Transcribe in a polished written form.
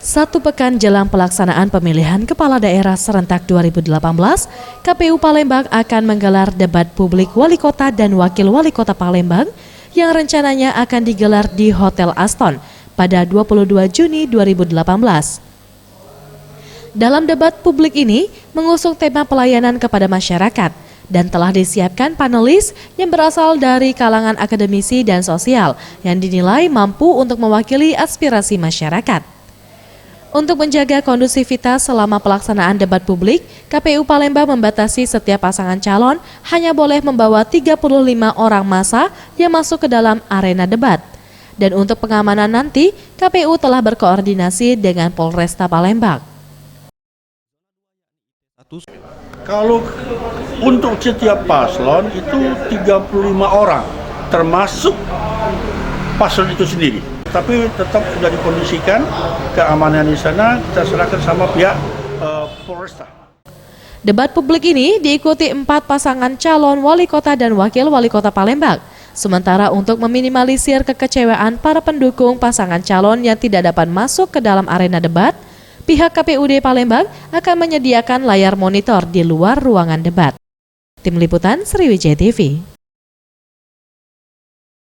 Satu pekan jelang pelaksanaan pemilihan kepala daerah serentak 2018, KPU Palembang akan menggelar debat publik wali kota dan wakil wali kota Palembang yang rencananya akan digelar di Hotel Aston pada 22 Juni 2018. Dalam debat publik ini mengusung tema pelayanan kepada masyarakat dan telah disiapkan panelis yang berasal dari kalangan akademisi dan sosial yang dinilai mampu untuk mewakili aspirasi masyarakat. Untuk menjaga kondusivitas selama pelaksanaan debat publik, KPU Palembang membatasi setiap pasangan calon hanya boleh membawa 35 orang massa yang masuk ke dalam arena debat. Dan untuk pengamanan nanti, KPU telah berkoordinasi dengan Polresta Palembang. Kalau untuk setiap paslon itu 35 orang, termasuk paslon itu sendiri. Tapi tetap sudah dikondisikan keamanan di sana, kita serahkan sama pihak Polresta. Debat publik ini diikuti 4 pasangan calon wali kota dan wakil wali kota Palembang. Sementara untuk meminimalisir kekecewaan para pendukung pasangan calon yang tidak dapat masuk ke dalam arena debat, pihak KPUD Palembang akan menyediakan layar monitor di luar ruangan debat. Tim Liputan Sriwijaya TV.